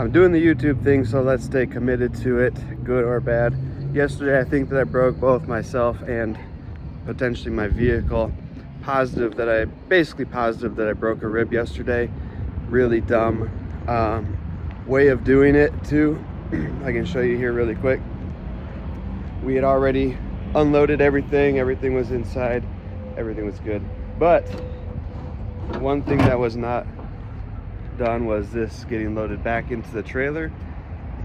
I'm doing the YouTube thing, so let's stay committed to it, good or bad. Yesterday, I think that I broke both myself and potentially my vehicle. Basically positive that I broke a rib yesterday. Really dumb way of doing it too. I can show you here really quick. We had already unloaded everything. Everything was inside. Everything was good. But one thing that was not done was this getting loaded back into the trailer,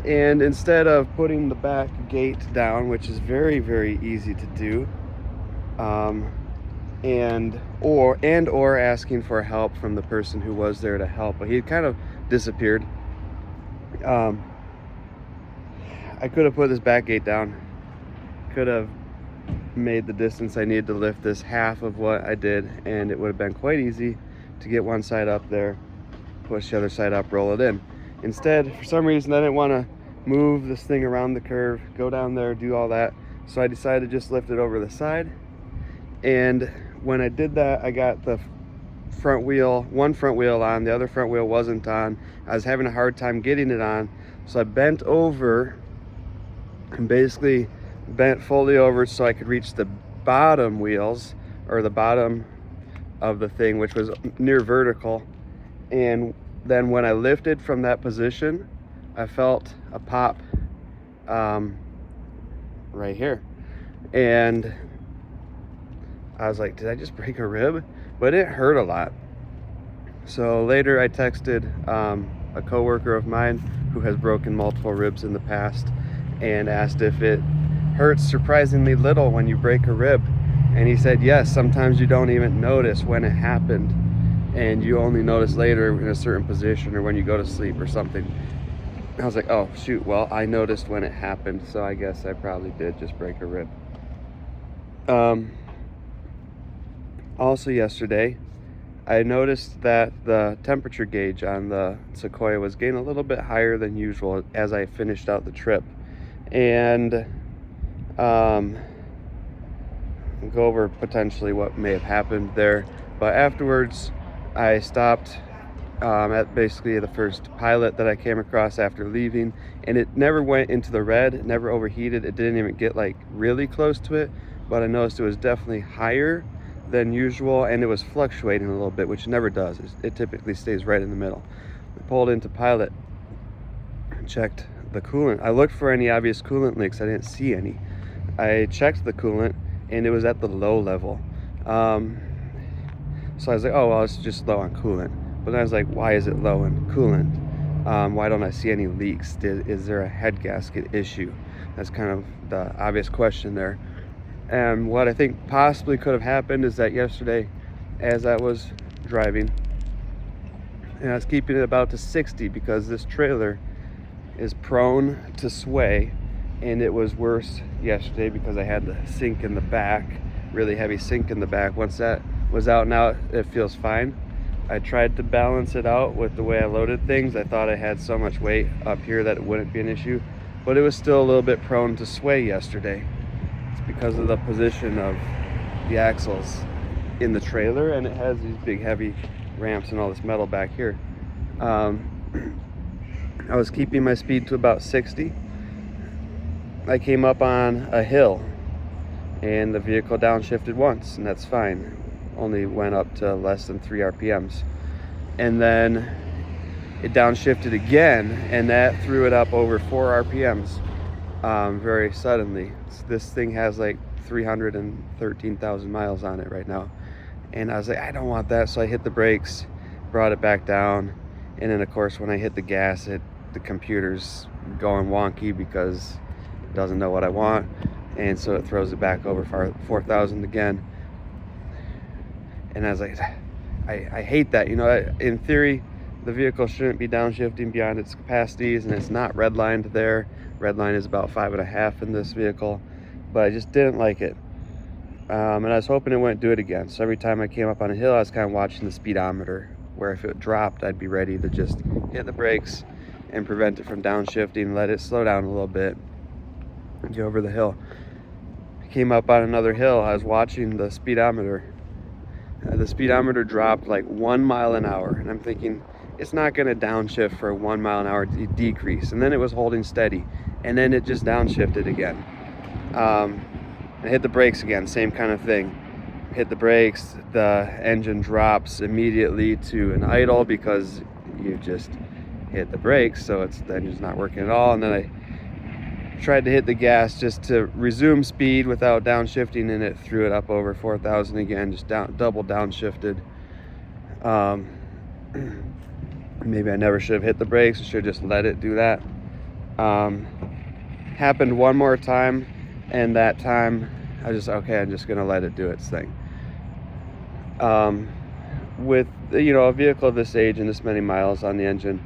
and instead of putting the back gate down, which is very, very easy to do, or asking for help from the person who was there to help, but he had kind of disappeared. I could have put this back gate down, could have made the distance I needed to lift this half of what I did, and it would have been quite easy to get one side up there, push the other side up, roll it in. Instead, for some reason, I didn't want to move this thing around the curve, go down there, do all that. So I decided to just lift it over the side. And when I did that, I got the one front wheel on, the other front wheel wasn't on. I was having a hard time getting it on. So I bent over and basically bent fully over so I could reach the bottom wheels, or the bottom of the thing, which was near vertical. And then when I lifted from that position, I felt a pop right here. And I was like, did I just break a rib? But it hurt a lot. So later I texted a coworker of mine who has broken multiple ribs in the past and asked if it hurts surprisingly little when you break a rib. And he said, yes, sometimes you don't even notice when it happened, and you only notice later in a certain position or when you go to sleep or something. I was like, oh shoot, well, I noticed when it happened, so I guess I probably did just break a rib. Also yesterday, I noticed that the temperature gauge on the Sequoia was getting a little bit higher than usual as I finished out the trip. And I'll go over potentially what may have happened there. But afterwards, I stopped at basically the first pilot that I came across after leaving, and it never went into the red, it never overheated, it didn't even get like really close to it, but I noticed it was definitely higher than usual, and it was fluctuating a little bit, which it never does. It typically stays right in the middle. I pulled into pilot and checked the coolant. I looked for any obvious coolant leaks. I didn't see any. I checked the coolant and it was at the low level. So I was like, oh well, it's just low on coolant. But then I was like, why is it low in coolant? Why don't I see any leaks? Is there a head gasket issue? That's kind of the obvious question there. And what I think possibly could have happened is that yesterday, as I was driving, and I was keeping it about to 60 because this trailer is prone to sway, and it was worse yesterday because I had the sink in the back, really heavy sink in the back. Once that was out, now it feels fine. I tried to balance it out with the way I loaded things. I thought I had so much weight up here that it wouldn't be an issue, but it was still a little bit prone to sway yesterday. It's because of the position of the axles in the trailer, and it has these big heavy ramps and all this metal back here. I was keeping my speed to about 60. I came up on a hill and the vehicle downshifted once, and that's fine. Only went up to less than 3 RPMs. And then it downshifted again, and that threw it up over 4 RPMs very suddenly. This thing has like 313,000 miles on it right now. And I was like, I don't want that. So I hit the brakes, brought it back down. And then of course, when I hit the gas, the computer's going wonky because it doesn't know what I want. And so it throws it back over 4,000 again. And I was like, I hate that. You know, in theory, the vehicle shouldn't be downshifting beyond its capacities, and it's not redlined there. Redline is about 5.5 in this vehicle, but I just didn't like it. And I was hoping it wouldn't do it again. So every time I came up on a hill, I was kind of watching the speedometer, where if it dropped, I'd be ready to just hit the brakes and prevent it from downshifting, let it slow down a little bit, and get over the hill. I came up on another hill, I was watching the speedometer. The speedometer dropped like 1 mile an hour, and I'm thinking, it's not going to downshift for a 1 mile an hour decrease. And then it was holding steady, and then it just downshifted again. I hit the brakes again, same kind of thing. Hit the brakes, the engine drops immediately to an idle because you just hit the brakes, so the engine's not working at all. And then I tried to hit the gas just to resume speed without downshifting, and it threw it up over 4,000 again, just double downshifted. Maybe I never should have hit the brakes. I should have just let it do that. Happened one more time, and that time I was just, okay, I'm just gonna let it do its thing. With a vehicle this age and this many miles on the engine,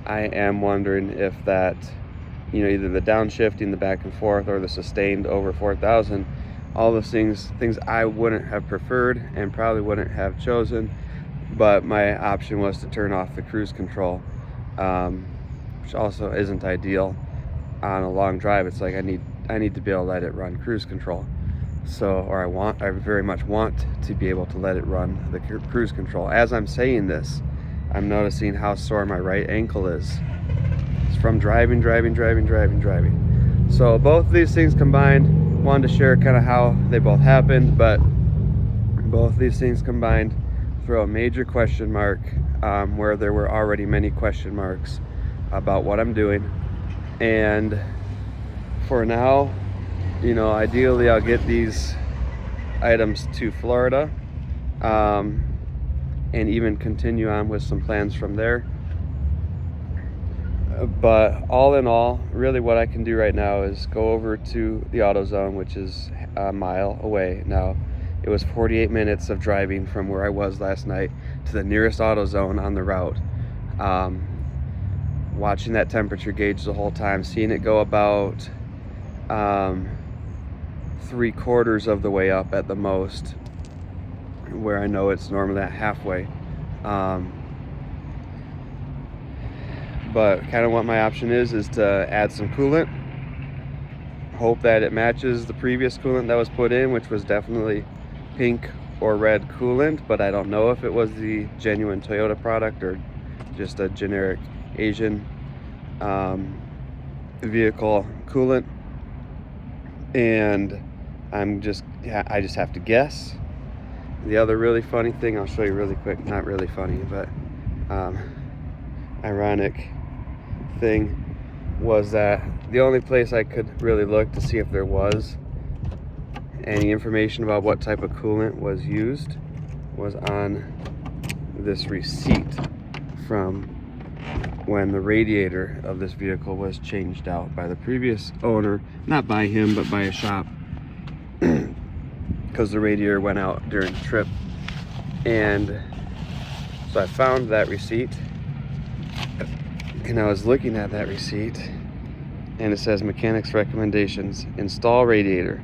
I am wondering if that, either the downshifting, the back and forth, or the sustained over 4,000, all those things I wouldn't have preferred and probably wouldn't have chosen, but my option was to turn off the cruise control, which also isn't ideal on a long drive. It's like I need to be able to let it run cruise control. So, I very much want to be able to let it run the cruise control. As I'm saying this, I'm noticing how sore my right ankle is. It's from driving. So both of these things combined, wanted to share kind of how they both happened, but both of these things combined throw a major question mark where there were already many question marks about what I'm doing. And for now, ideally I'll get these items to Florida and even continue on with some plans from there. But all in all, really what I can do right now is go over to the AutoZone, which is a mile away. Now, it was 48 minutes of driving from where I was last night to the nearest AutoZone on the route. Watching that temperature gauge the whole time, seeing it go about 3/4 of the way up at the most, where I know it's normally at halfway. But kind of what my option is to add some coolant, hope that it matches the previous coolant that was put in, which was definitely pink or red coolant, but I don't know if it was the genuine Toyota product or just a generic Asian vehicle coolant. And I just have to guess. The other really funny thing I'll show you really quick, not really funny, but ironic thing was that the only place I could really look to see if there was any information about what type of coolant was used was on this receipt from when the radiator of this vehicle was changed out by the previous owner, not by him, but by a shop, because the radiator went out during the trip. And so I found that receipt, and I was looking at that receipt, and it says mechanics recommendations, install radiator,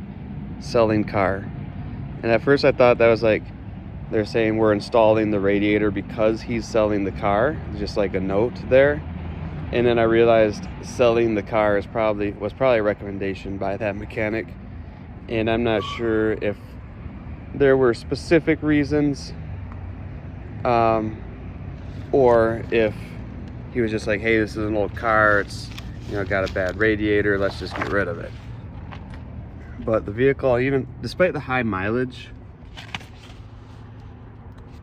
selling car. And at first I thought that was like they're saying we're installing the radiator because he's selling the car, just like a note there. And then I realized selling the car was probably a recommendation by that mechanic, and I'm not sure if there were specific reasons or if he was just like, hey, this is an old car, it's got a bad radiator, let's just get rid of it. But the vehicle, even despite the high mileage,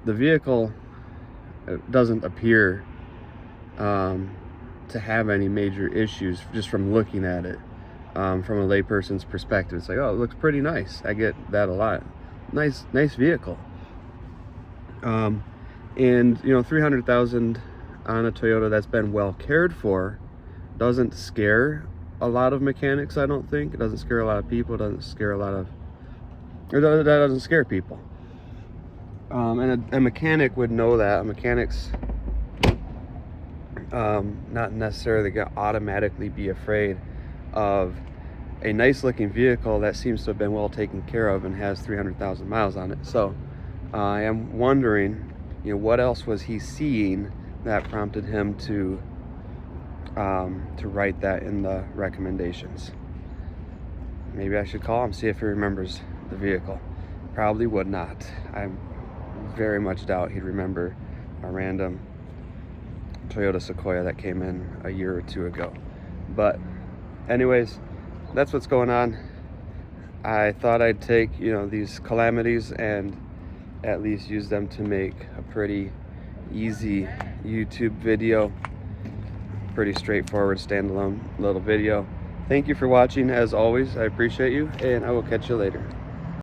the vehicle doesn't appear to have any major issues just from looking at it. From a layperson's perspective, it's like, oh, it looks pretty nice. I get that a lot. Nice vehicle. And 300,000 on a Toyota that's been well cared for doesn't scare a lot of mechanics. I don't think it doesn't scare a lot of people. It doesn't scare that doesn't scare people. And a mechanic would know that. A mechanic's not necessarily gonna automatically be afraid of a nice looking vehicle that seems to have been well taken care of and has 300,000 miles on it. So I am wondering, what else was he seeing that prompted him to write that in the recommendations. Maybe I should call him, see if he remembers the vehicle. Probably would not. I very much doubt he'd remember a random Toyota Sequoia that came in a year or two ago. But anyways, that's what's going on. I thought I'd take, these calamities and at least use them to make a pretty easy YouTube video. Pretty straightforward standalone little video. Thank you for watching. As always, I appreciate you, and I will catch you later.